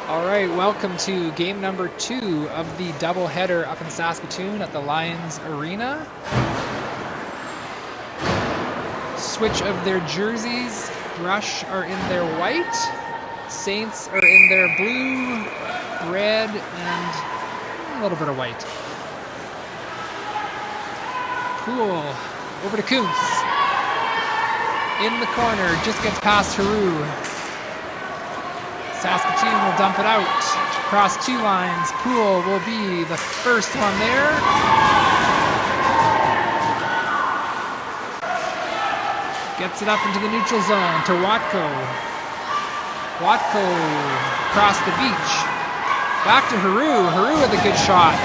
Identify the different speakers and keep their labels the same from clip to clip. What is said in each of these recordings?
Speaker 1: All right, welcome to game number 2 of the doubleheader up in Saskatoon at the Lions Arena. Switch of their jerseys. Rush are in their white. Saints are in their blue, red, and a little bit of white. Poole over to Kuntz. In the corner, just gets past Haru. Saskatoon will dump it out. Across 2 lines, Poole will be the first one there. Gets it up into the neutral zone to Watko. Watko across the beach. Back to Haru. Haru with a good shot.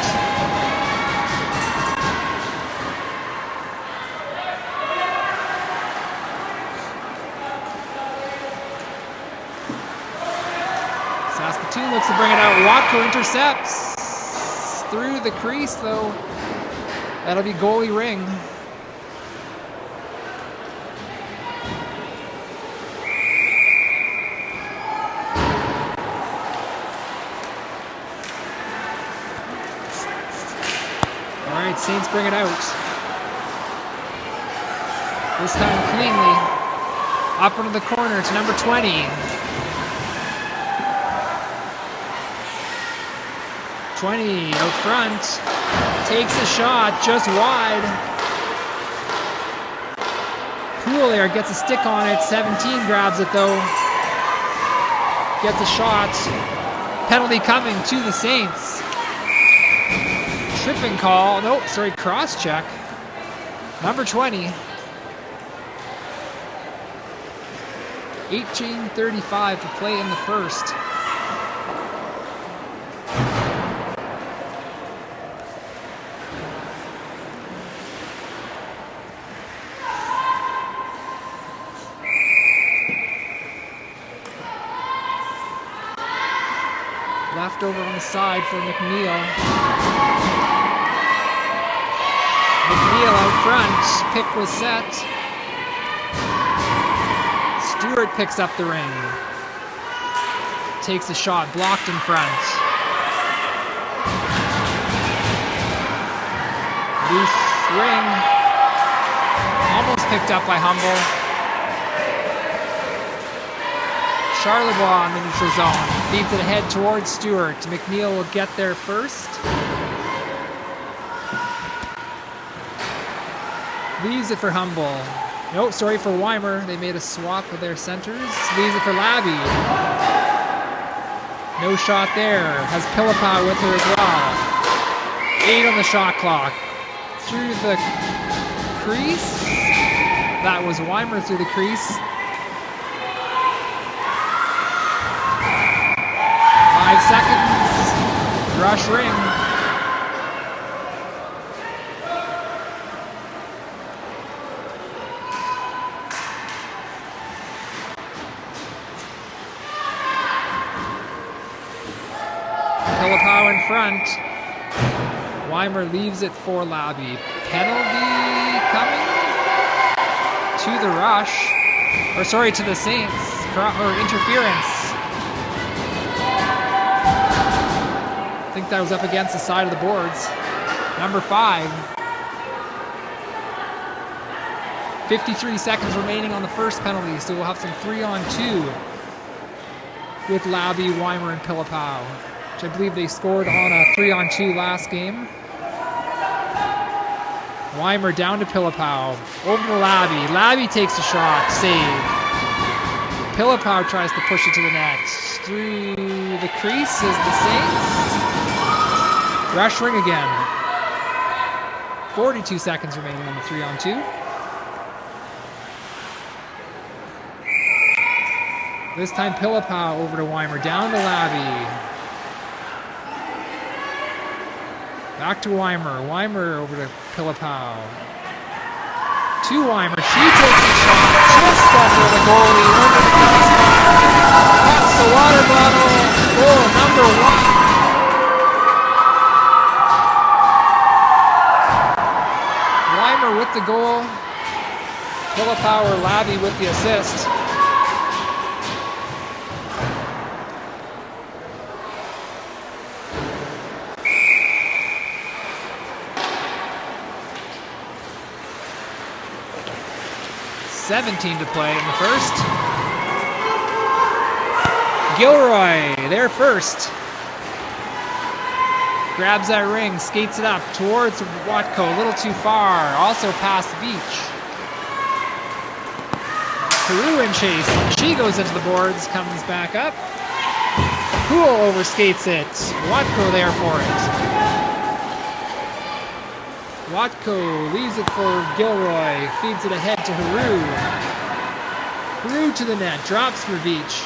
Speaker 1: Saskatoon looks to bring it out. Watko intercepts through the crease, though. That'll be goalie ring. All right, Saints bring it out. This time cleanly. Up into the corner to number 20. 20 out front, takes a shot just wide. Poole there gets a stick on it. 17 grabs it though. Gets a shot. Penalty coming to the Saints. Tripping call. Nope, sorry, cross check. Number 20. 18:35 to play in the first. Left over on the side for McNeil. McNeil out front. Pick was set. Stewart picks up the ring. Takes a shot. Blocked in front. Loose ring. Almost picked up by Humble. Charlebois in the neutral zone. Feeds it ahead towards Stewart. McNeil will get there first. Leaves it for Humble. No, sorry for Weimer. They made a swap with their centers. Leaves it for Labby. No shot there. Has Pilipa with her as well. 8 on the shot clock. Through the crease. That was Weimer through the crease. 5 seconds. Rush ring. Pilipa in front. Weimer leaves it for Labby. Penalty coming to the Rush. Or sorry, to the Saints. Or interference. I think that was up against the side of the boards. Number 5. 53 seconds remaining on the first penalty, so we'll have some 3-on-2 with Labby, Weimer, and Pilipa, which I believe they scored on a 3-on-2 last game. Weimer down to Pilipa. Over to Labby. Labby takes a shot. Save. Pilipa tries to push it to the net. Through the crease is the Saints. Rush ring again. 42 seconds remaining on the 3-on-2. This time Pilipa over to Weimer. Down to Labby. Back to Weimer. Weimer over to Pilipa. To Weimer. She takes the shot just under the goalie. Over the crossbar. Pops the water bottle. Goal number 1. With the goal. Pilipa or Labby with the assist. 17 to play in the first. Gilroy, there first. Grabs that ring, skates it up towards Watko, a little too far. Also past Veach. Peru in chase. She goes into the boards, comes back up. Poole overskates it. Watko there for it. Watko leaves it for Gilroy. Feeds it ahead to Haru. Haru to the net. Drops for Veach.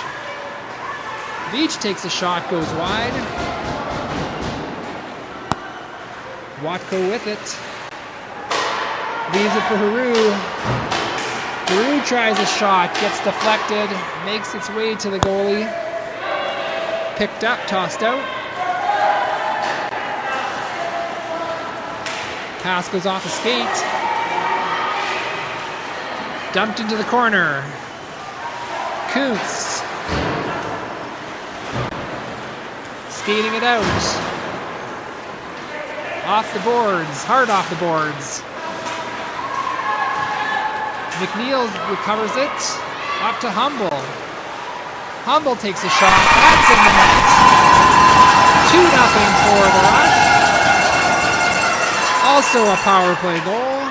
Speaker 1: Veach takes a shot, goes wide. Watko with it. Leaves it for Haru. Haru tries a shot, gets deflected, makes its way to the goalie. Picked up, tossed out. Pass goes off a skate. Dumped into the corner. Kuntz. Skating it out. Off the boards, hard off the boards. McNeil recovers it. Up to Humble. Humble takes a shot. That's in the net. 2-0 for the Rush. Also a power play goal.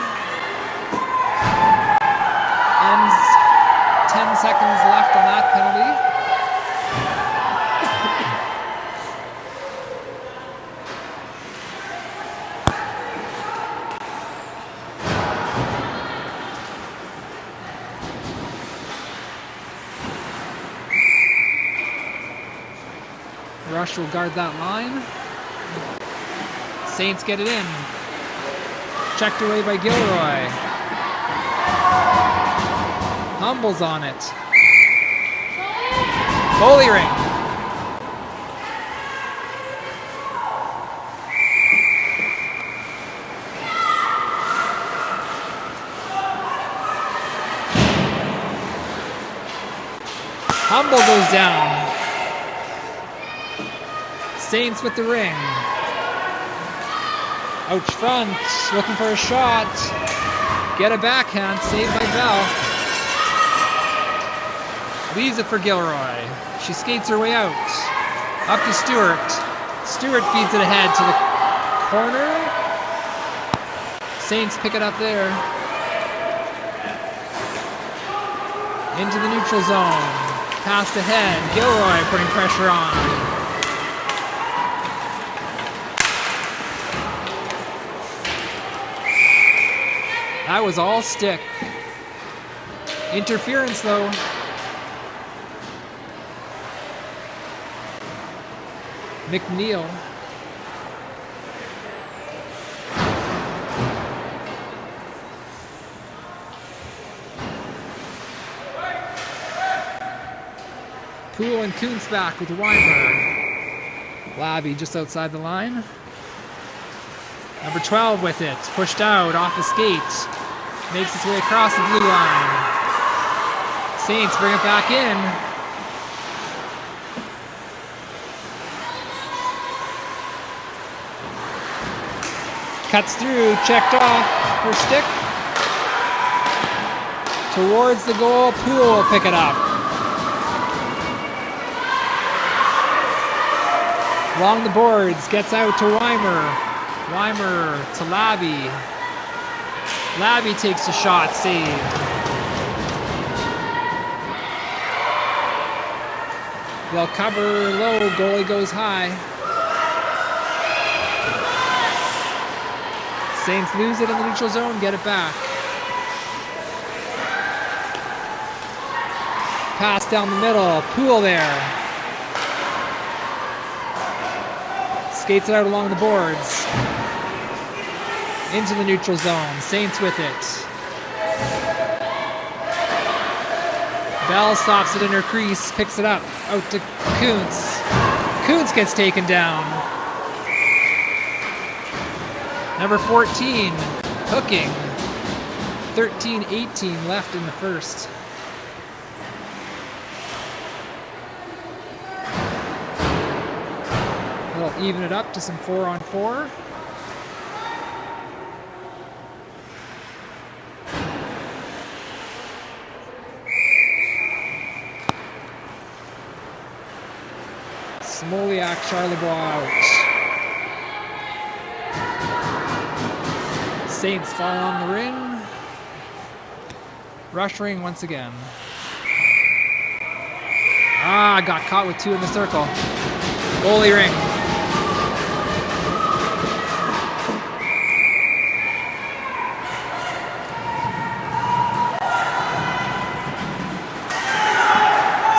Speaker 1: Ends 10 seconds left on that penalty. Rush will guard that line. Saints get it in. Checked away by Gilroy. Humble's on it. Goalie ring. Humble goes down. Saints with the ring. Out front, looking for a shot. Get a backhand, saved by Bell. Leaves it for Gilroy. She skates her way out. Up to Stewart. Stewart feeds it ahead to the corner. Saints pick it up there. Into the neutral zone. Passed ahead. Gilroy putting pressure on. That was all stick. Interference, though. McNeil. Poole and Kuntz back with Weimer. Labby just outside the line. Number 12 with it. Pushed out off the skate. Makes its way across the blue line. Saints bring it back in. Cuts through, checked off her stick. Towards the goal, Poole will pick it up. Along the boards, gets out to Weimer. Weimer to Labby. Labby takes a shot, saved. They'll cover low, goalie goes high. Saints lose it in the neutral zone, get it back. Pass down the middle, Poole there. Skates it out along the boards. Into the neutral zone. Saints with it. Bell stops it in her crease. Picks it up. Out to Kuntz. Kuntz gets taken down. Number 14. Hooking. 13-18 left in the first. They'll even it up to some 4-on-4. Smoliak, Charlebois out. Saints fall on the ring. Rush ring once again. Got caught with 2 in the circle. Goalie ring.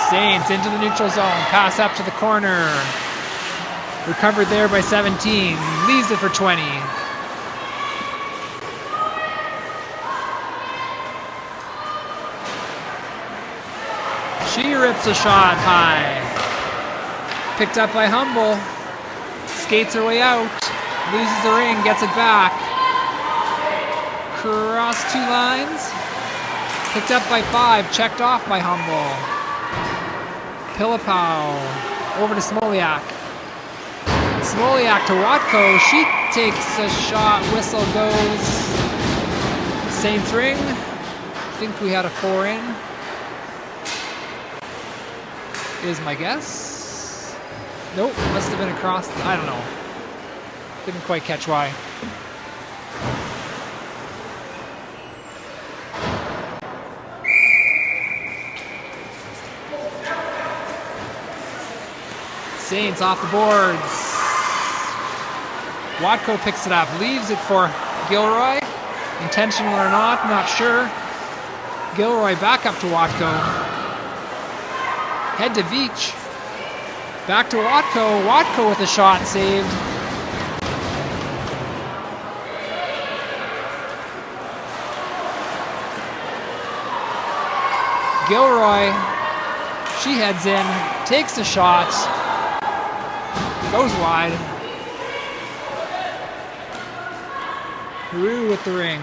Speaker 1: Saints into the neutral zone. Pass up to the corner. Recovered there by 17. Leaves it for 20. She rips a shot high. Picked up by Humble. Skates her way out. Loses the ring. Gets it back. Cross 2 lines. Picked up by 5. Checked off by Humble. Pilipow over to Smoliak. Smoliak to Watko. She takes a shot. Whistle goes. Saints ring. I think we had a 4 in. Is my guess. Nope. Must have been across. I don't know. Didn't quite catch why. Saints off the boards. Watko picks it up, leaves it for Gilroy. Intentional or not sure. Gilroy back up to Watko. Head to Veach. Back to Watko. Watko with a shot saved. Gilroy, she heads in, takes the shot. Goes wide. Peru with the ring.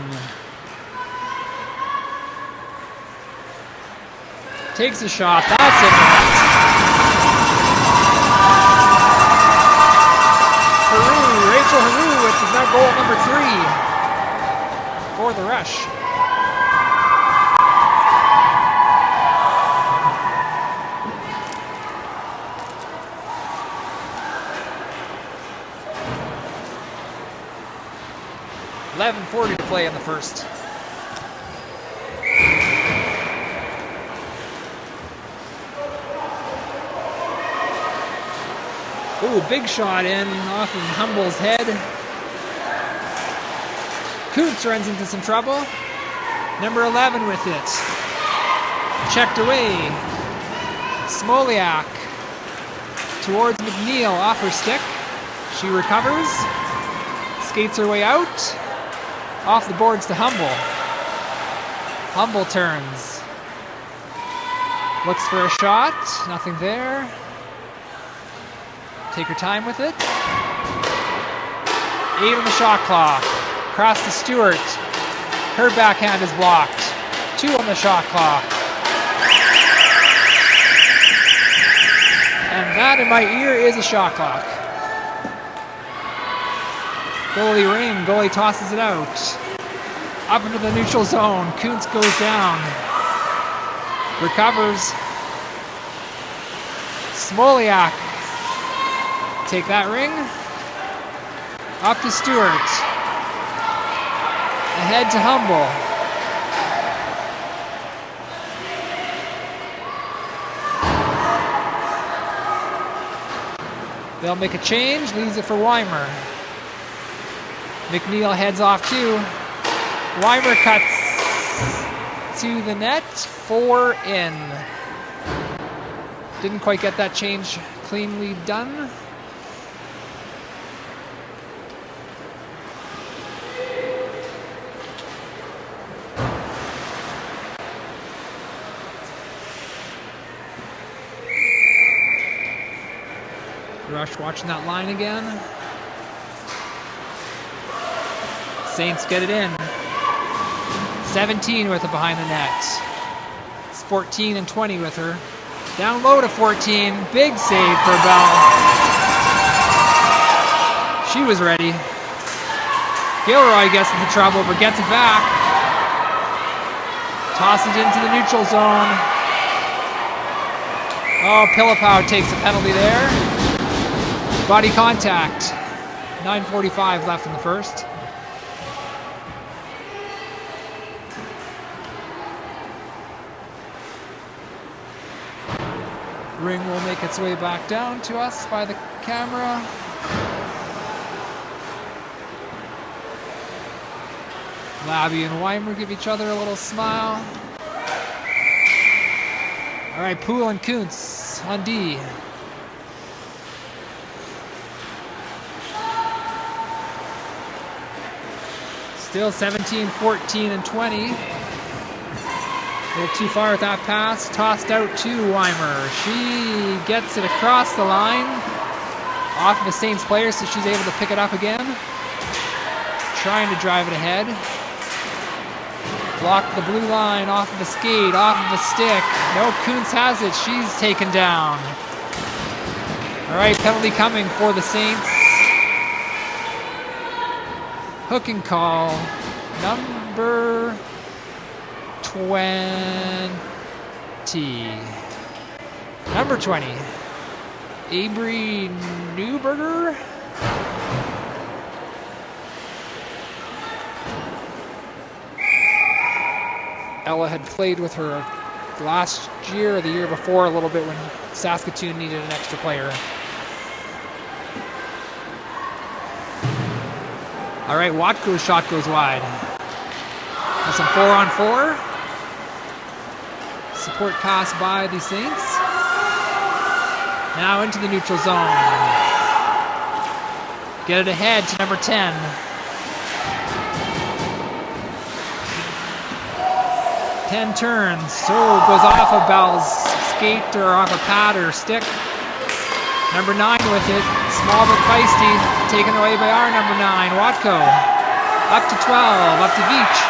Speaker 1: Takes a shot. That's it. Rachel Haru with that goal number 3 for the Rush. .40 to play in the first. Ooh, big shot in off of Humble's head. Kuntz runs into some trouble. Number 11 with it. Checked away. Smoliak towards McNeil off her stick. She recovers. Skates her way out. Off the boards to Humble. Humble turns. Looks for a shot. Nothing there. Take her time with it. 8 on the shot clock. Cross to Stewart. Her backhand is blocked. 2 on the shot clock. And that in my ear is a shot clock. Goalie ring. Goalie tosses it out. Up into the neutral zone. Kuntz goes down. Recovers. Smoliak. Take that ring. Up to Stewart. Ahead to Humble. They'll make a change. Leaves it for Weimer. McNeil heads off too. Weimer cuts to the net. 4 in. Didn't quite get that change cleanly done. Rush watching that line again. Saints get it in. 17 with it behind the net. It's 14 and 20 with her. Down low to 14. Big save for Bell. She was ready. Gilroy gets into trouble but gets it back. Tosses into the neutral zone. Oh, Pilipow takes a penalty there. Body contact. 9:45 left in the first. Ring will make its way back down to us by the camera. Labby and Weimer give each other a little smile. All right, Poole and Kuntz on D. Still 17, 14, and 20. A little too far with that pass. Tossed out to Weimer. She gets it across the line. Off of a Saints player, so she's able to pick it up again. Trying to drive it ahead. Blocked the blue line off of a skate, off of a stick. No, Kuntz has it. She's taken down. All right, penalty coming for the Saints. Hooking call. Number 20. Number 20. Avery Newberger. Ella had played with her last year or the year before a little bit when Saskatoon needed an extra player. All right, Watko's shot goes wide. That's some 4-on-4. Support pass by the Saints. Now into the neutral zone. Get it ahead to number 10. 10 turns. So goes off of Bell's skate or off a pad or stick. Number 9 with it. Small but feisty. Taken away by our number 9, Watko. Up to 12. Up to Veach.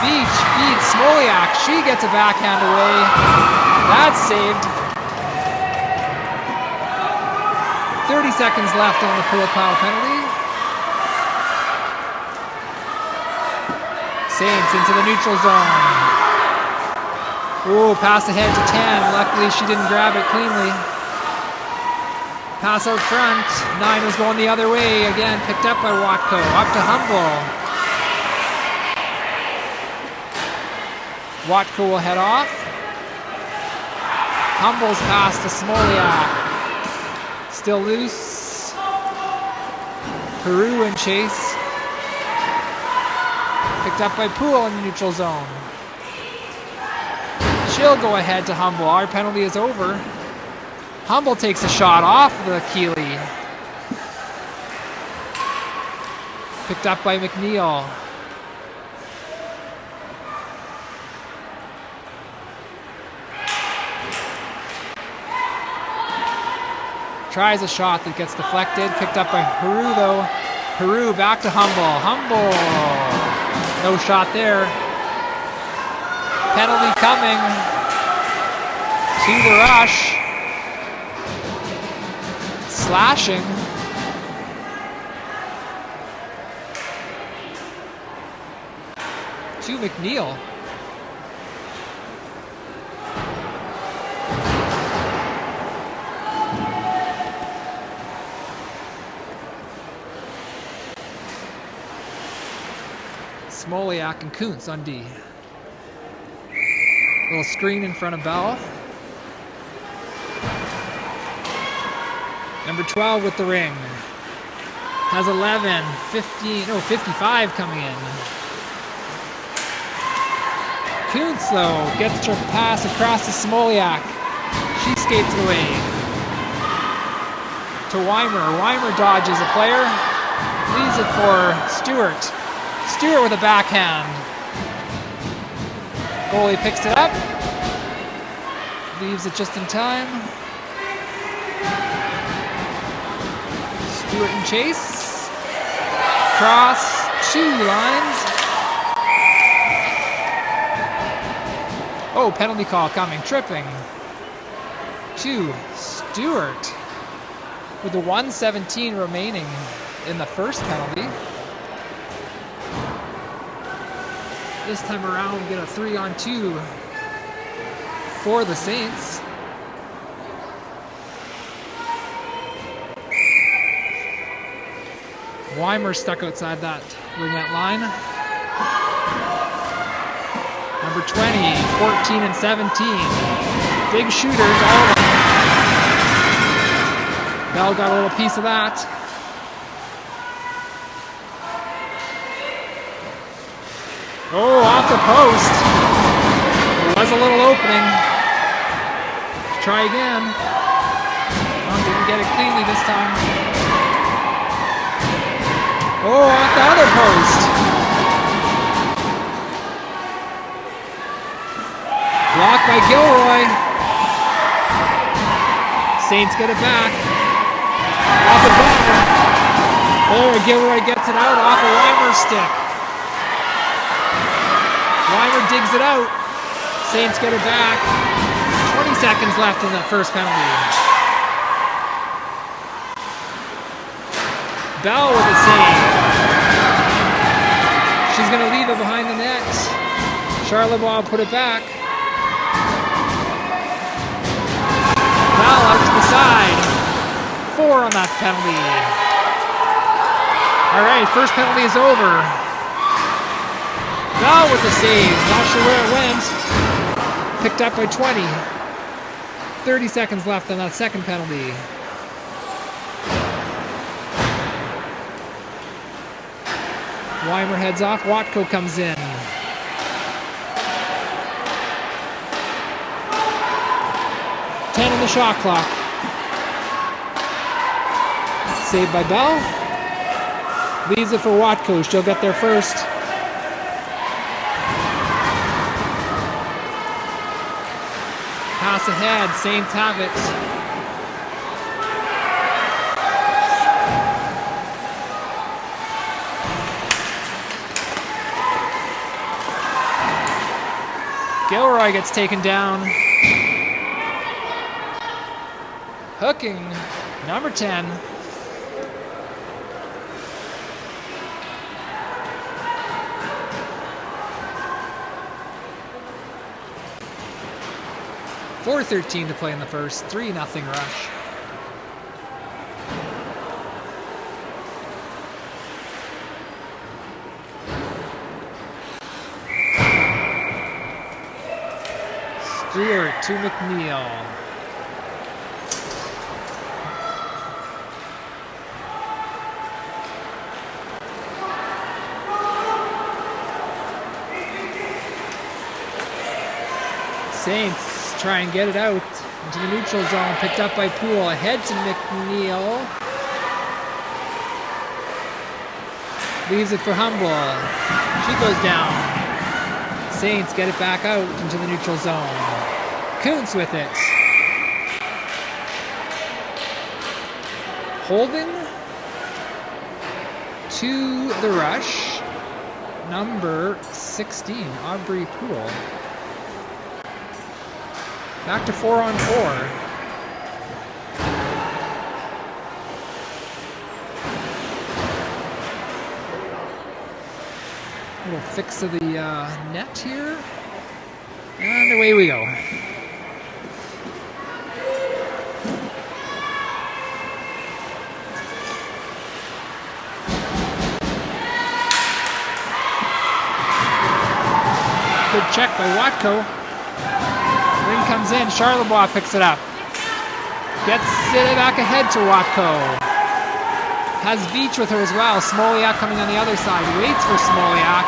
Speaker 1: Veach feeds Smoliak. She gets a backhand away. That's saved. 30 seconds left on the Pulipau penalty. Saints into the neutral zone. Ooh, pass ahead to 10. Luckily, she didn't grab it cleanly. Pass out front. 9 was going the other way. Again, picked up by Watko. Up to Humble. Watko will head off. Humble's pass to Smoliak. Still loose. Peru and chase. Picked up by Poole in the neutral zone. She'll go ahead to Humble. Our penalty is over. Humble takes a shot off the Keeley. Picked up by McNeil. Tries a shot that gets deflected. Picked up by Peru though. Peru back to Humble. Humble. No shot there. Penalty coming to the rush. Slashing. To McNeil. Smoliak and Kuntz on D. Little screen in front of Bell. Number 12 with the ring. Has 11, 15, no, 55 coming in. Kuntz, though, gets her pass across to Smoliak. She skates it away. To Weimer. Weimer dodges a player. Leaves it for Stewart. Stewart with a backhand. Goalie picks it up. Leaves it just in time. Stewart and chase. Cross 2 lines. Oh, penalty call coming. Tripping. To Stewart. With the 1:17 remaining in the first penalty. This time around, we get a 3-on-2 for the Saints. Weimer stuck outside that Ringette line. Number 20, 14 and 17. Big shooters, all of them. Bell got a little piece of that. Oh, off the post. There was a little opening. Let's try again. Oh, didn't get it cleanly this time. Oh, off the other post. Blocked by Gilroy. Saints get it back. Off the back. There, Gilroy gets it out off a Weimer stick. Weimer digs it out. Saints get it back. 20 seconds left in that first penalty. Bell with a save. She's going to leave it behind the net. Charlebois put it back. Bell out to the side. 4 on that penalty. All right, first penalty is over. Bell with the save. Not sure where it went. Picked up by 20. 30 seconds left on that second penalty. Weimer heads off. Watko comes in. On the shot clock. Saved by Bell. Leaves it for Watko. She'll get there first. Pass ahead. Saints have it. Gilroy gets taken down. Hooking, number 10. .4:13 to play in the first. 3-0 rush. Stewart to McNeil. Saints try and get it out into the neutral zone. Picked up by Poole. Ahead to McNeil. Leaves it for Humble. She goes down. Saints get it back out into the neutral zone. Kuntz with it. Holding to the rush. Number 16, Aubrey Poole. Back to 4-on-4. Little fix of the net here. And away we go. Good check by Watko. Ring comes in. Charlebois picks it up. Gets it back ahead to Watko. Has Veach with her as well. Smoliak coming on the other side. Waits for Smoliak.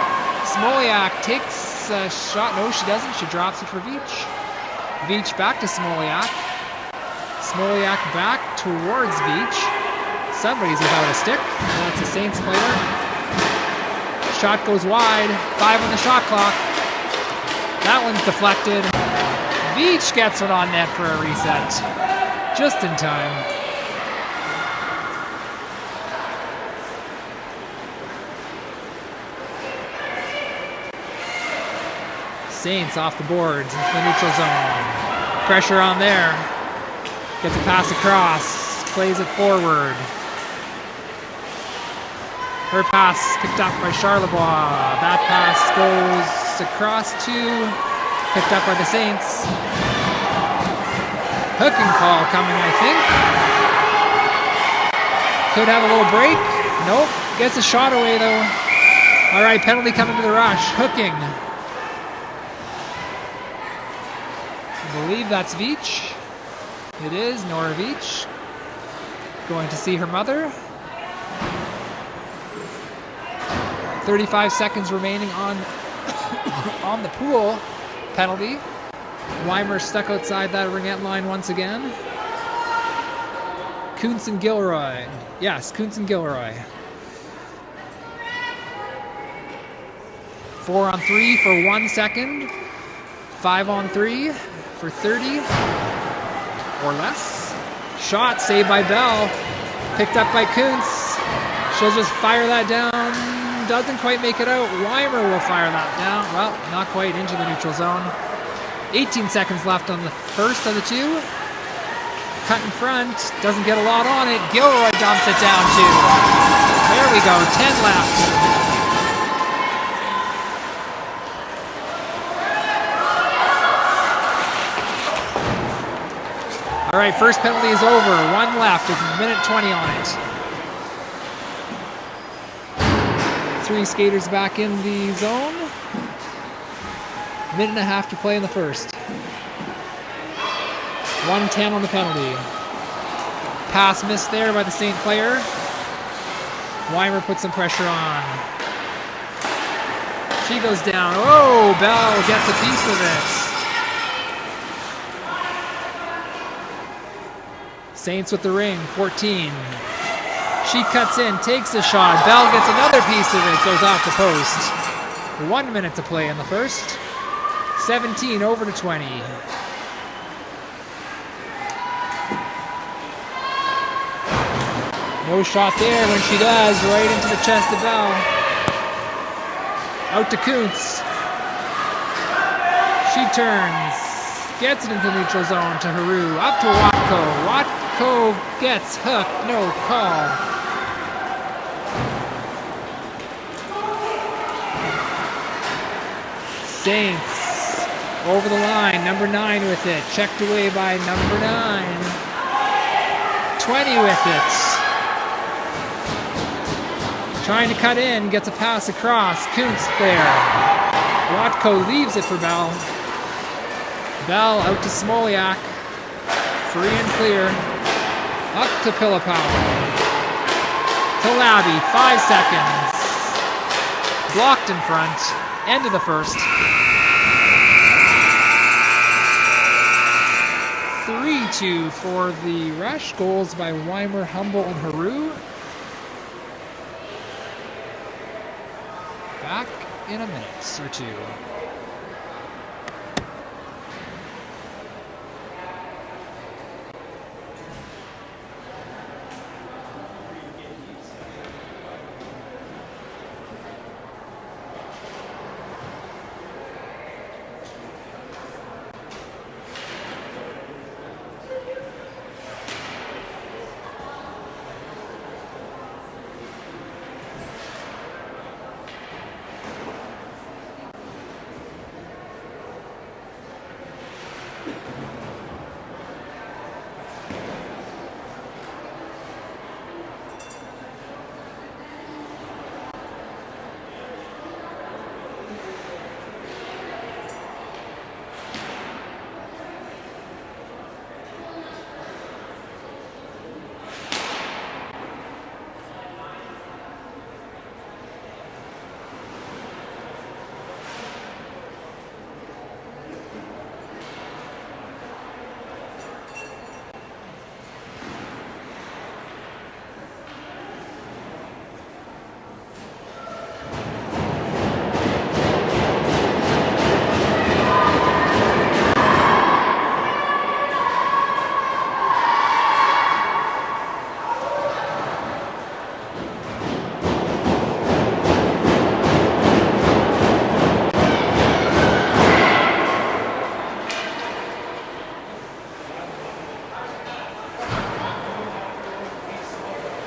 Speaker 1: Smoliak takes a shot. No, she doesn't. She drops it for Veach. Veach back to Smoliak. Smoliak back towards Veach. Somebody's without a stick. That's a Saints player. Shot goes wide. 5 on the shot clock. That one's deflected. Veach gets it on net for a reset. Just in time. Saints off the boards into the neutral zone. Pressure on there. Gets a pass across. Plays it forward. Her pass picked up by Charlebois. That pass goes across to, picked up by the Saints. Hooking call coming, I think. Could have a little break. Nope. Gets a shot away, though. All right, penalty coming to the rush. Hooking. I believe that's Veach. It is Nora Veach. Going to see her mother. 35 seconds remaining on the pool penalty. Weimer stuck outside that Ringette line once again. Kuntz and Gilroy. Yes, Kuntz and Gilroy. 4 on 3 for 1 second. 5 on 3 for 30 or less. Shot saved by Bell. Picked up by Kuntz. She'll just fire that down. Doesn't quite make it out. Weimer will fire that down. Well, not quite into the neutral zone. 18 seconds left on the first of the two. Cut in front. Doesn't get a lot on it. Gilroy dumps it down too. There we go. 10 left. All right, first penalty is over. 1 left. It's a minute 20 on it. 3 skaters back in the zone. Minute and a half to play in the first. 1:10 on the penalty. Pass missed there by the St. player. Weimer puts some pressure on. She goes down. Oh, Bell gets a piece of it. Saints with the ring, 14. She cuts in, takes a shot. Bell gets another piece of it, goes off the post. 1 minute to play in the first. 17 over to 20. No shot there when she does, right into the chest of Bell. Out to Kuntz. She turns, gets it into the neutral zone to Haru, up to Watko. Watko gets hooked, no call. Saints over the line, number 9 with it, checked away by number 9. 20 with it. Trying to cut in, gets a pass across. Kuntz there. Watko leaves it for Bell. Bell out to Smoliak. Free and clear. Up to Pilipau. To Labby, 5 seconds. Blocked in front. End of the first. 3-2 for the Rush. Goals by Weimer, Humble, and Haru. Back in a minute or two.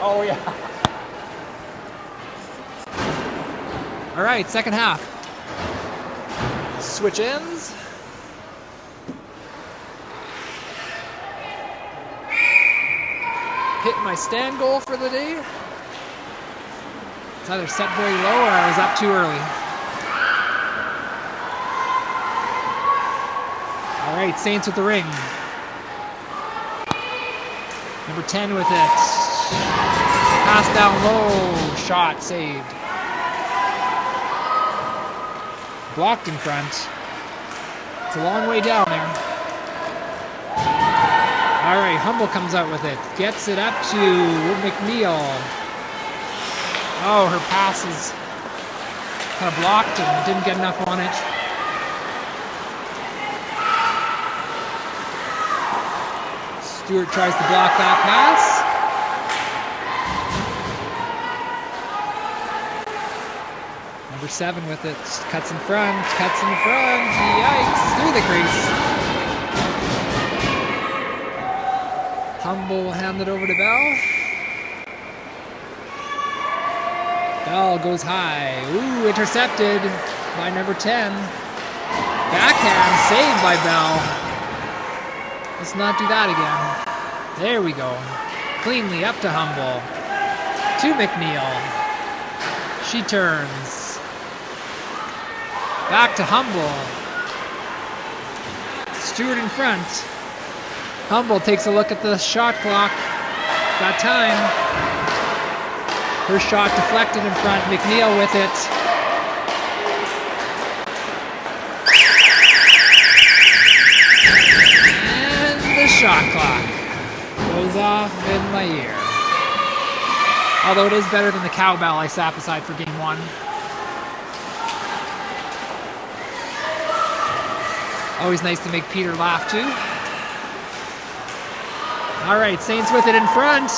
Speaker 1: Oh, yeah. All right, second half. Switch ends. Hit my stand goal for the day. It's either set very low or I was up too early. All right, Saints with the ring. Number 10 with it. Pass down low. Shot saved. Blocked in front. It's a long way down there. All right, Humble comes out with it. Gets it up to McNeil. Oh, her pass is kind of blocked and didn't get enough on it. Stewart tries to block that pass. Number 7 with it. Cuts in front. Yikes. Through the crease. Humble handed over to Bell. Bell goes high. Ooh, intercepted by number 10. Backhand saved by Bell. Let's not do that again. There we go. Cleanly up to Humble. To McNeil. She turns. Back to Humble. Stewart in front. Humble takes a look at the shot clock. Got time. Her shot deflected in front. McNeil with it. And the shot clock goes off in my ear. Although it is better than the cowbell I sat beside for game 1. Always nice to make Peter laugh too. All right, Saints with it in front.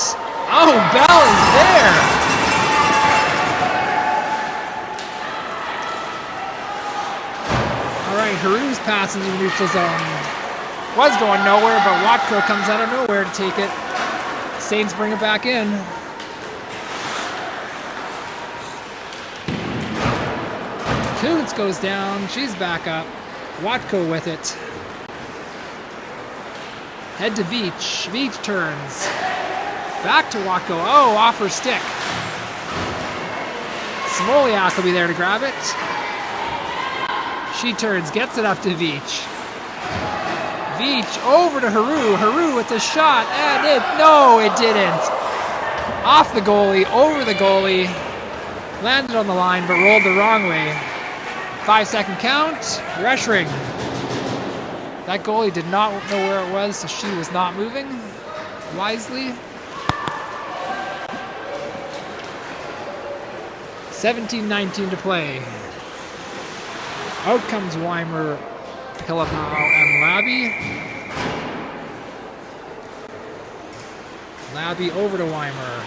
Speaker 1: Oh, Bell is there. All right, Haru's pass into the neutral zone. Was going nowhere, but Watko comes out of nowhere to take it. Saints bring it back in. Koontz goes down. She's back up. Watko with it. Head to Veach. Veach turns. Back to Watko. Oh, off her stick. Smoliak will be there to grab it. She turns, gets it up to Veach. Veach over to Haru. Haru with the shot, and it didn't. Off the goalie, over the goalie. Landed on the line, but rolled the wrong way. 5-second count. Rush ring. That goalie did not know where it was, so she was not moving wisely. 17-19 to play. Out comes Weimer, Pillipau, and Labby. Labby over to Weimer.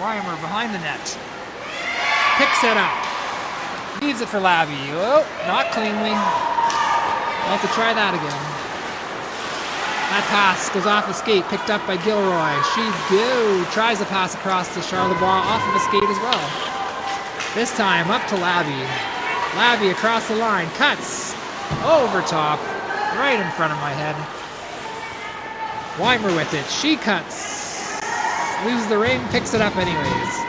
Speaker 1: Weimer behind the net. Picks it up. Leaves it for Labby. Oh, not cleanly. I'll have to try that again. That pass goes off a skate, picked up by Gilroy. She tries to pass across to Charlotte, off of a skate as well. This time up to Labby. Labby across the line, cuts over top, right in front of my head. Weimer with it. She cuts. Loses the ring, picks it up anyways.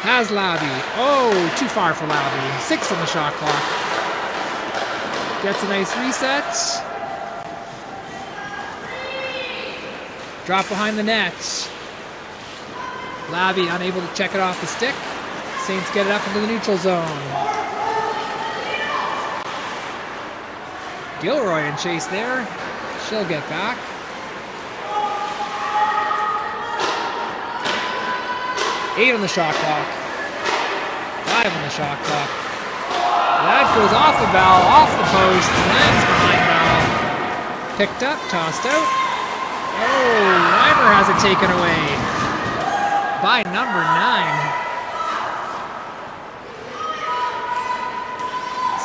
Speaker 1: Has Labby. Oh, too far for Labby. 6 on the shot clock. Gets a nice reset. Drop behind the net. Labby unable to check it off the stick. Saints get it up into the neutral zone. Gilroy in chase there. She'll get back. Eight on the shot clock. 5 on the shot clock. That goes off the Bell, off the post, lands behind Bell. Picked up, tossed out. Oh, Weimer has it taken away by number 9.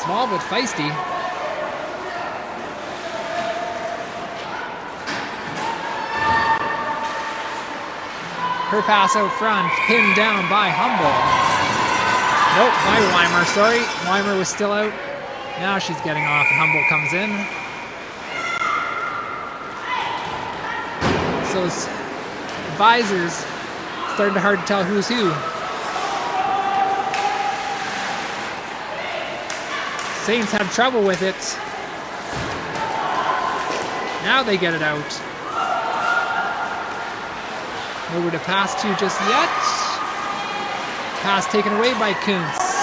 Speaker 1: Small but feisty. Her pass out front, pinned down by Humble. Nope, by Weimer, sorry. Weimer was still out. Now she's getting off and Humble comes in. those visors. Starting to hard to tell who's who. Saints had trouble with it. Now they get it out. Nowhere to pass to just yet. Pass taken away by Kuntz.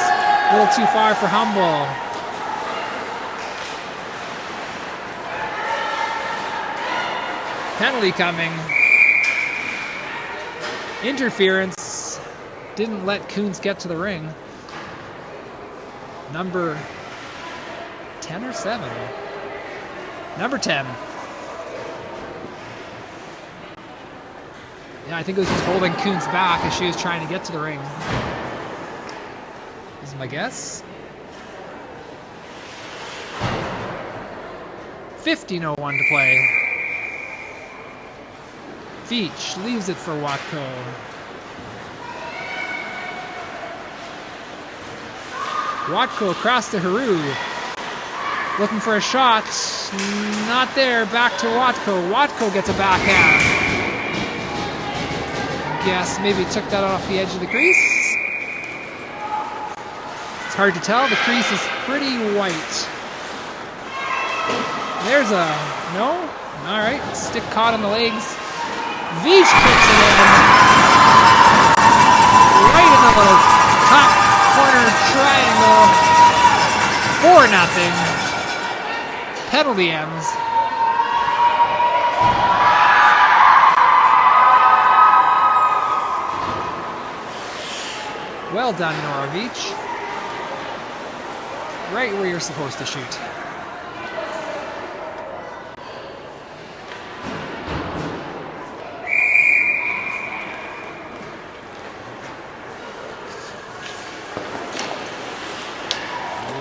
Speaker 1: A little too far for Humble. Penalty coming. Interference. Didn't let Kuntz get to the ring. Number 10 or 7? Number 10. Yeah, I think it was just holding Kuntz back as she was trying to get to the ring. This is my guess. 15:01 to play. Veach leaves it for Watko. Watko across to Haru. Looking for a shot. Not there. Back to Watko. Watko gets a backhand. Guess maybe took that off the edge of the crease. It's hard to tell. The crease is pretty white. There's a... no? Alright. Stick caught on the legs. Veach puts it in. Right in the little top corner triangle. 4-0. Penalty ends. Well done, Nora Veach. Right where you're supposed to shoot.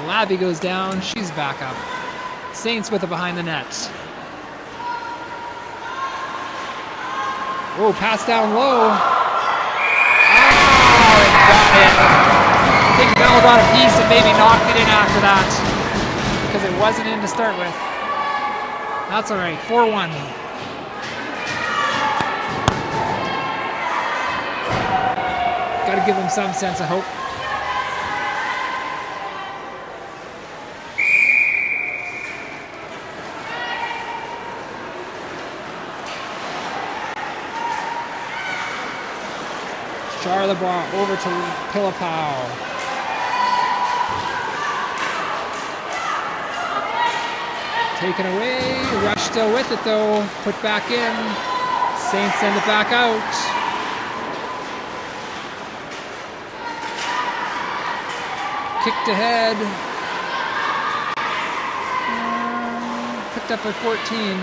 Speaker 1: Labby goes down. She's back up. Saints with it behind the net. Oh, pass down low. Got it. I think Bell got a piece and maybe knocked it in after that because it wasn't in to start with. That's all right. 4-1. Got to give them some sense of hope. Charlebois over to Pillapau. Taken away. Rush still with it though. Put back in. Saints send it back out. Kicked ahead. Picked up at 14.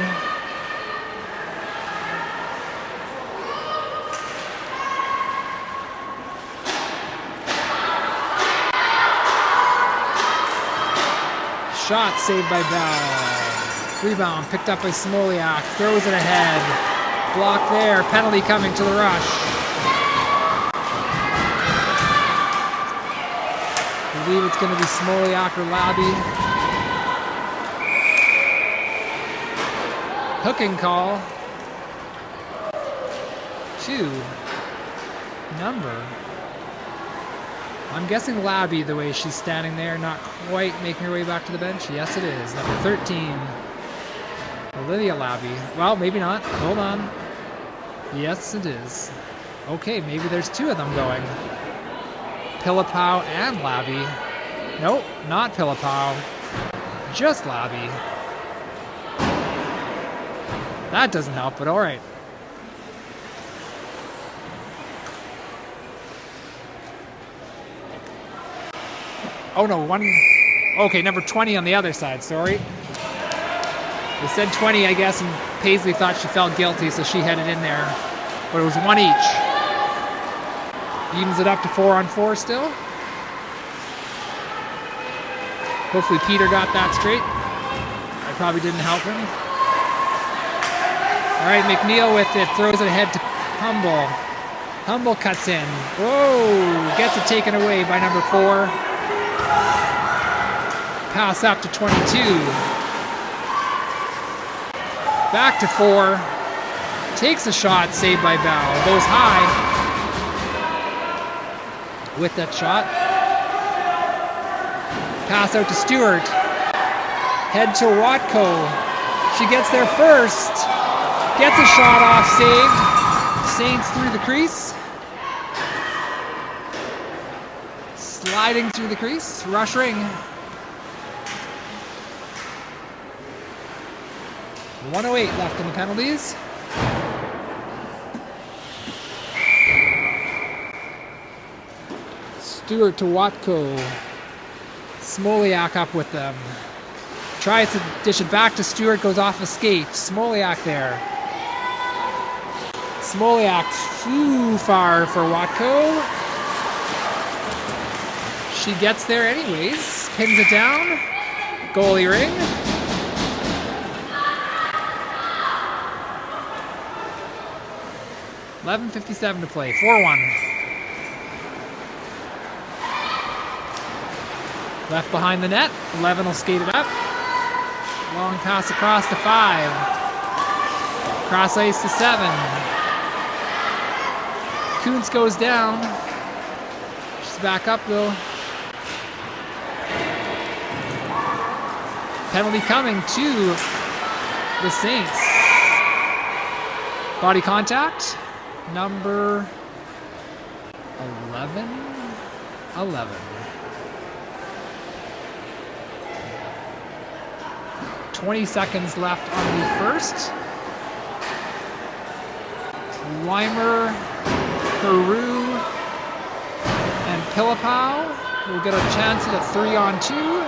Speaker 1: Shot saved by Bell. Rebound picked up by Smoliak. Throws it ahead. Block there. Penalty coming to the rush. I believe it's going to be Smoliak or Labby. Hooking call. 2. Number. I'm guessing Labby the way she's standing there, not quite making her way back to the bench. Yes, it is. Number 13. Olivia Labby. Well, maybe not. Hold on. Yes, it is. Okay, maybe there's 2 of them going. Pillapau and Labby. Nope, not Pillapau. Just Labby. That doesn't help, but all right. Oh no, one. Okay, number 20 on the other side, sorry. They said 20, I guess, and Paisley thought she felt guilty, so she headed in there. But it was 1 each. Evens it up to 4-on-4 still. Hopefully Peter got that straight. I probably didn't help him. All right, McNeil with it, throws it ahead to Humble. Humble cuts in. Whoa, gets it taken away by number 4. Pass up to 22. Back to 4. Takes a shot, saved by Bell. Goes high with that shot. Pass out to Stewart. Head to Watko. She gets there first. Gets a shot off, saved. Saints through the crease. Sliding through the crease. Rush ring. 1:08 left in the penalties. Stewart to Watko. Smoliak up with them. Tries to dish it back to Stewart, goes off a skate. Smoliak there. Smoliak too far for Watko. She gets there anyways. Pins it down. Goalie ring. .11:57 to play. 4-1. Left behind the net. 11 will skate it up. Long pass across to 5. Cross ice to 7. Kuntz goes down. She's back up though. Penalty coming to the Saints. Body contact. Number 11. 20 seconds left on the first. Weimer, Peru, and Pilipow will get a chance at a 3-on-2.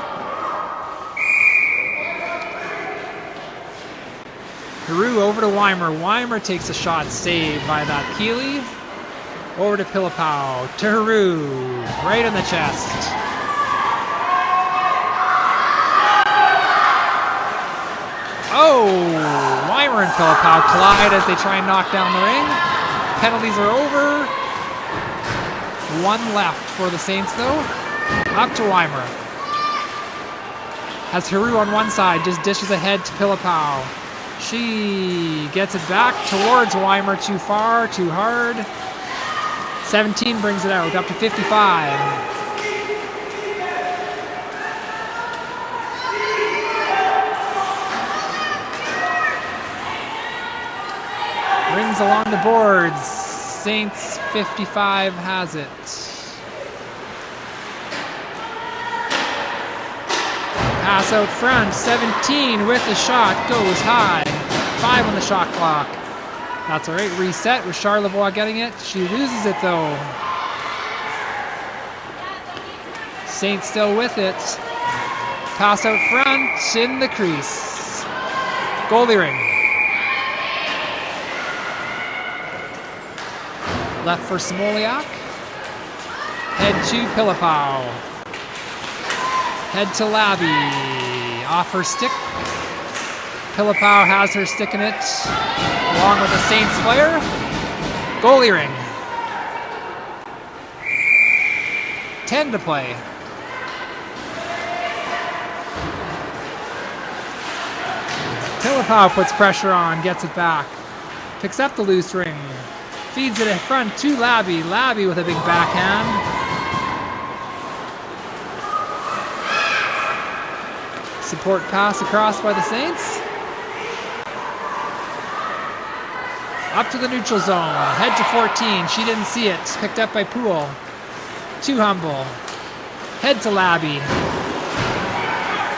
Speaker 1: Peru over to Weimer. Weimer takes a shot, saved by that Keeley. Over to Pilipow. To Peru, right in the chest. Oh, Weimer and Pilipow collide as they try and knock down the ring. Penalties are over. 1 left for the Saints though. Up to Weimer. Has Haru on one side, just dishes ahead to Pilipow. She gets it back towards Weimer. Too far, too hard. 17 brings it out, up to 55. Rings along the boards. Saints 55 has it. Pass out front. 17 with the shot. Goes high. 5 on the shot clock. That's all right. Reset with Charlevoix getting it. She loses it though. Saints still with it. Pass out front in the crease. Goalie ring. Left for Smoliak. Head to Pilipow. Head to Labby. Off her stick. Pilipow has her stick in it, along with a Saints player. Goalie ring. 10 to play. Pilipow puts pressure on, gets it back. Picks up the loose ring. Feeds it in front to Labby. Labby with a big backhand. Support pass across by the Saints. Up to the neutral zone. Head to 14. She didn't see it. Picked up by Poole. Too humble. Head to Labby.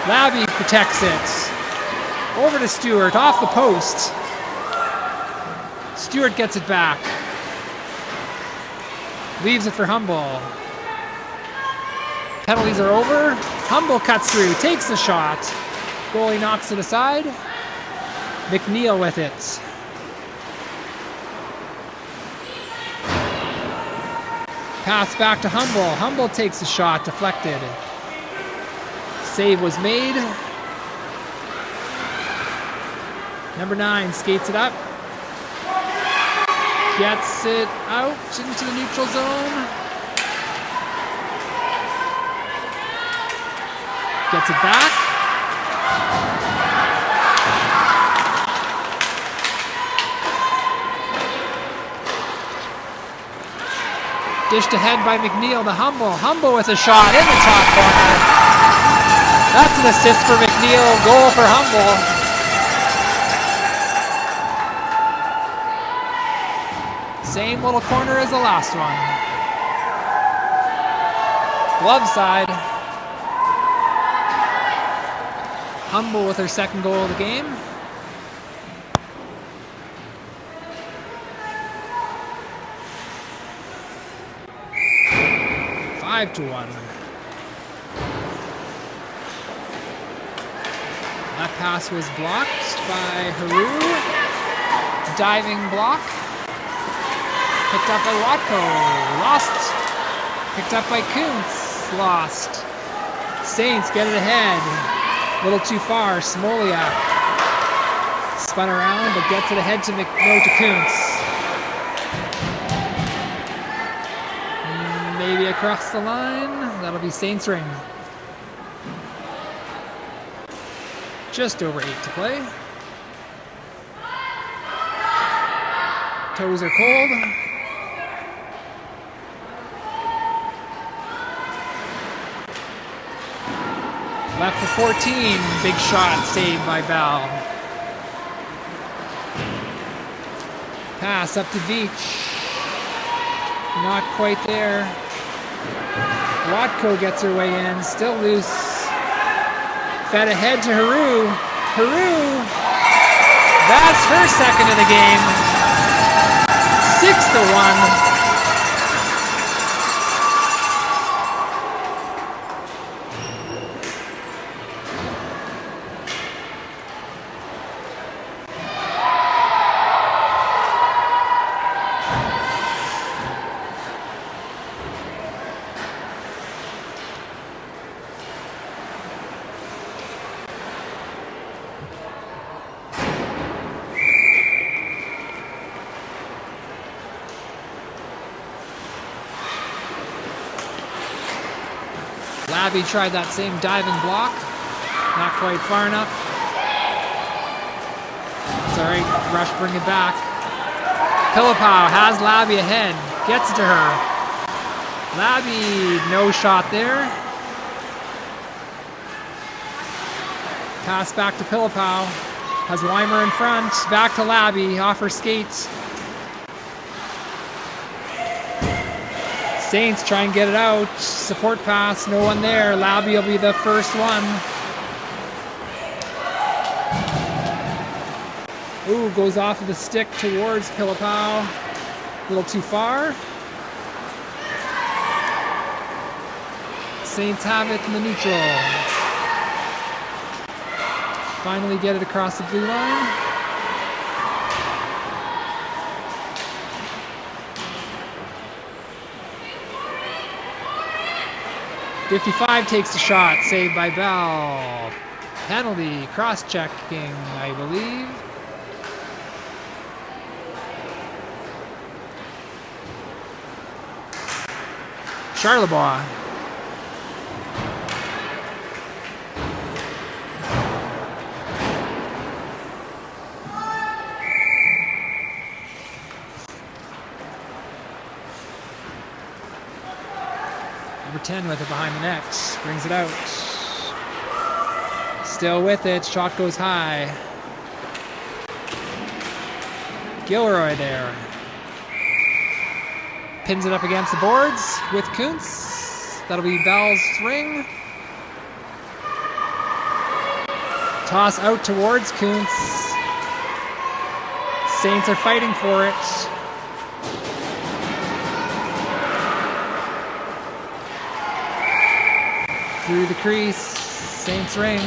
Speaker 1: Labby protects it. Over to Stewart. Off the post. Stewart gets it back. Leaves it for Humble. Penalties are over. Humble cuts through. Takes the shot. Goalie knocks it aside. McNeil with it. Pass back to Humble. Humble takes a shot, deflected. Save was made. Number 9 skates it up. Gets it out into the neutral zone. Gets it back. Dished ahead by McNeil to Humble. Humble with a shot in the top corner. That's an assist for McNeil. Goal for Humble. Same little corner as the last one. Glove side. Humble with her second goal of the game. Five to 1. That pass was blocked by Haru. Diving block. Picked up by Watko. Lost. Picked up by Kuntz. Lost. Saints get it ahead. A little too far. Smoliak. Spun around but gets it ahead to Kuntz. Maybe across the line. That'll be Saints ring. Just over 8 to play. Toes are cold. Left for 14. Big shot saved by Bell. Pass up to Veach. Not quite there. Watko gets her way in. Still loose. Fed ahead to Haru. Haru. That's her second of the game. 6 to 1. Labby tried that same diving block. Not quite far enough. It's all right. Rush, bring it back. Pilipow has Labby ahead. Gets it to her. Labby, no shot there. Pass back to Pilipow. Has Weimer in front. Back to Labby. Off her skates. Saints try and get it out. Support pass, no one there. Labby will be the first one. Ooh, goes off of the stick towards Pilipow. A little too far. Saints have it in the neutral. Finally get it across the blue line. .55 takes the shot, saved by Bell. Penalty, cross-checking, I believe. Charlebois. Number 10 with it behind the net. Brings it out. Still with it. Shot goes high. Gilroy there. Pins it up against the boards with Kuntz. That'll be Bell's ring. Toss out towards Kuntz. Saints are fighting for it. Through the crease. Saints ring.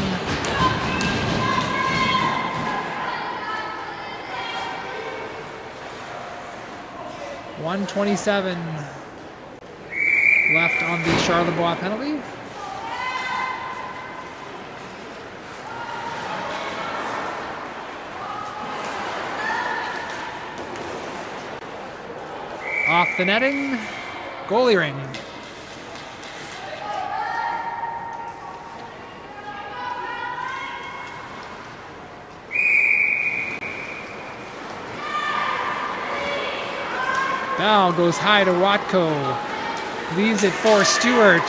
Speaker 1: .127 left on the Charlebois penalty. Off the netting. Goalie ring. Bell goes high to Watko. Leaves it for Stewart.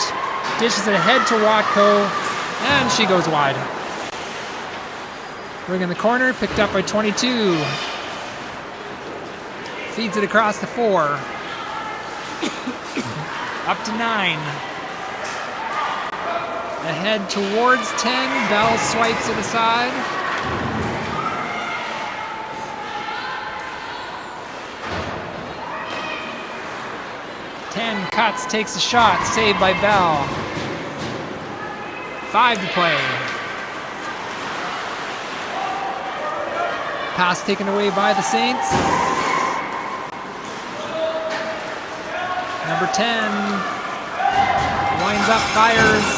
Speaker 1: Dishes it ahead to Watko, and she goes wide. Ring in the corner, picked up by 22. Feeds it across the 4. Up to 9. Ahead towards 10. Bell swipes it aside. Cuts, takes a shot, saved by Bell. 5 to play. Pass taken away by the Saints. Number 10 winds up, fires.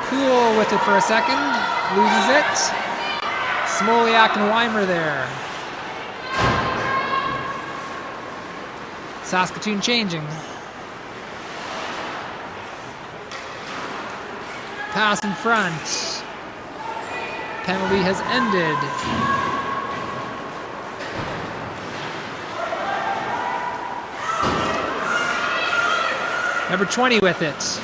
Speaker 1: Poole with it for a second, loses it. Smoliak and Weimer there. Saskatoon changing. Pass in front. Penalty has ended. Number 20 with it.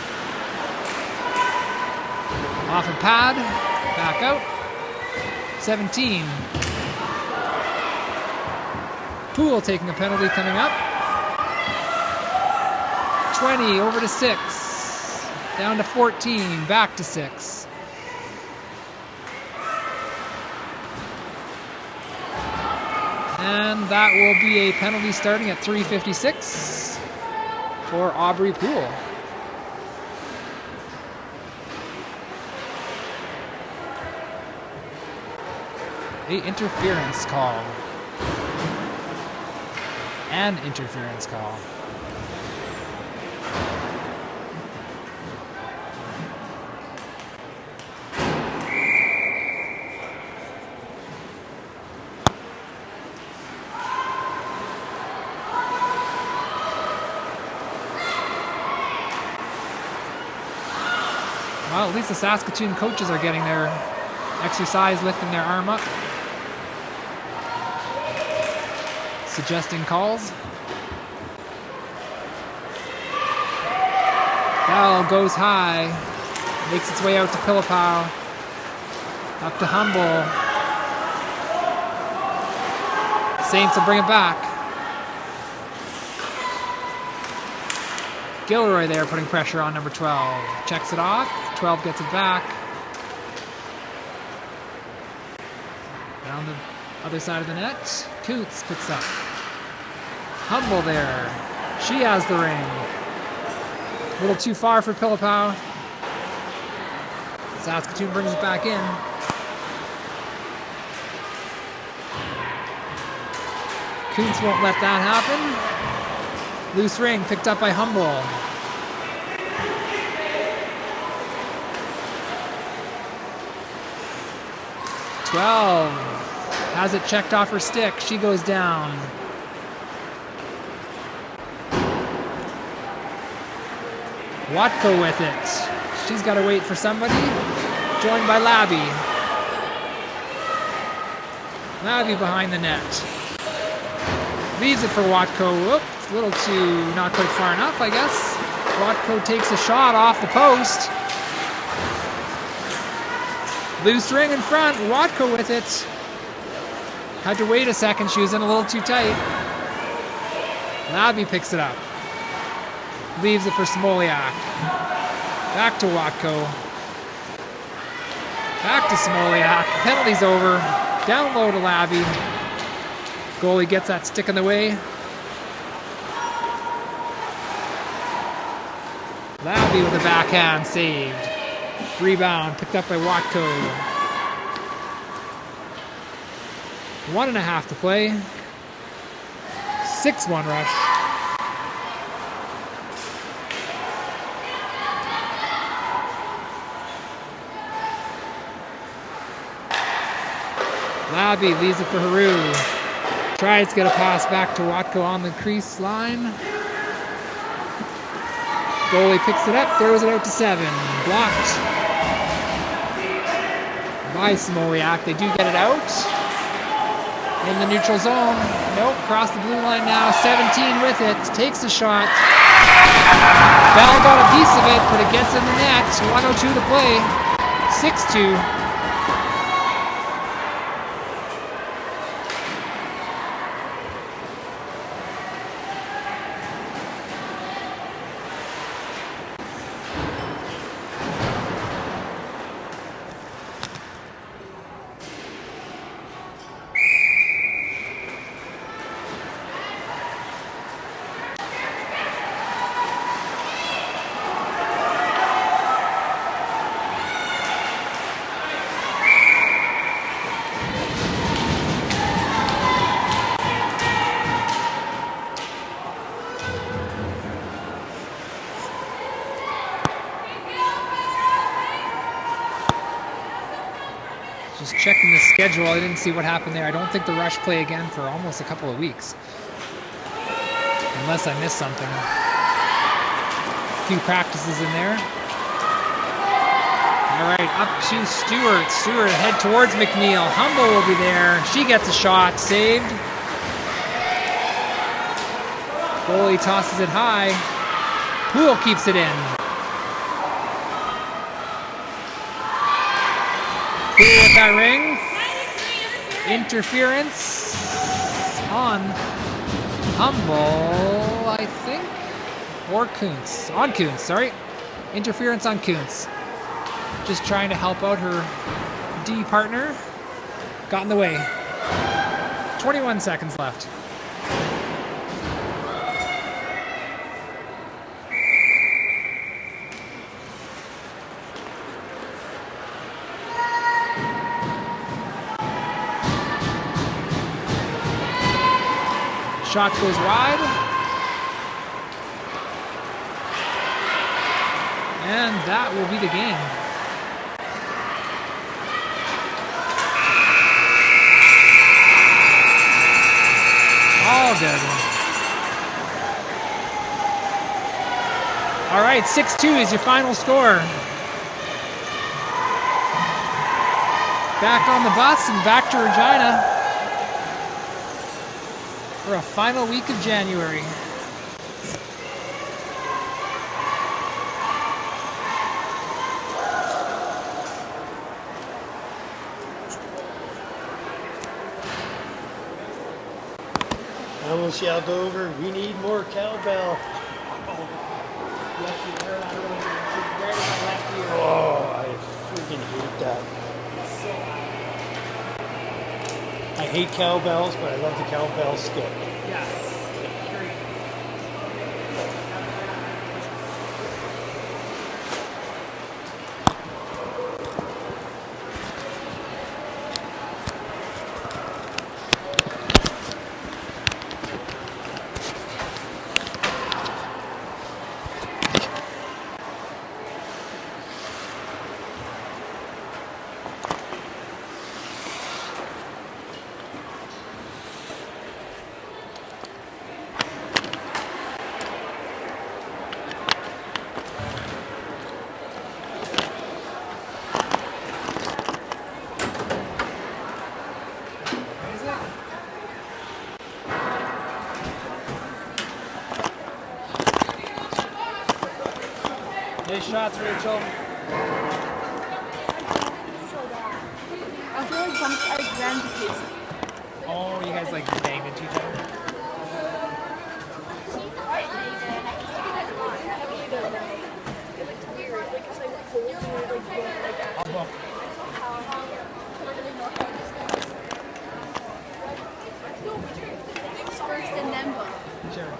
Speaker 1: Off a pad. Back out. 17. Poole taking a penalty coming up. 20 over to 6. Down to 14. Back to 6. And that will be a penalty starting at 3:56 for Aubrey Poole. An interference call. An interference call. Well, at least the Saskatoon coaches are getting their exercise, lifting their arm up. Suggesting calls. Bell goes high. Makes its way out to Pilipow. Up to Humble. Saints will bring it back. Gilroy there putting pressure on number 12. Checks it off. 12 gets it back. Down the other side of the net. Coots picks up. Humble there. She has the ring. A little too far for Pilipow. Saskatoon brings it back in. Coots won't let that happen. Loose ring picked up by Humble. Twelve has it checked off her stick. She goes down. Watko with it. She's got to wait for somebody. Joined by Labby. Labby behind the net. Leaves it for Watko. Whoops. A little too, not quite far enough, I guess. Watko takes a shot off the post. Loose ring in front. Watko with it. Had to wait a second. She was in a little too tight. Labby picks it up. Leaves it for Smoliak. Back to Watko. Back to Smoliak. Penalty's over. Down low to Labby. Goalie gets that stick in the way. Labby with a backhand saved. Rebound picked up by Watko. 1.5 to play. 6-1 rush. Labby leaves it for Haru. Tries to get a pass back to Watko on the crease line. Goalie picks it up, throws it out to 7. Blocked by Smoliak. They do get it out. In the neutral zone. Nope, cross the blue line now. 17 with it. Takes the shot. Bell got a piece of it, but it gets in the net. 1:02 to play. 6-2. Just checking the schedule. I didn't see what happened there. I don't think the Rush play again for almost a couple of weeks. Unless I missed something. A few practices in there. All right, up to Stewart. Stewart head towards McNeil. Humble will be there. She gets a shot. Saved. Goalie tosses it high. Poole keeps it in. Poole with that ring. Interference on Humble, I think. Or Kuntz. On Kuntz, sorry. Interference on Kuntz. Just trying to help out her D partner. Got in the way. 21 seconds left. Shot goes wide. And that will be the game. All good. All right, 6-2 is your final score. Back on the bus and back to Regina for a final week of January.
Speaker 2: I almost yelled over, we need more cowbell. Oh, I freaking hate that. I hate cowbells, but I love the cowbell skip.
Speaker 1: Yes. Nice shots, Rachel.
Speaker 3: I feel like bumped out ran to Casey.
Speaker 1: Oh, you guys like banged into each other?
Speaker 3: First and then both.
Speaker 1: Sure.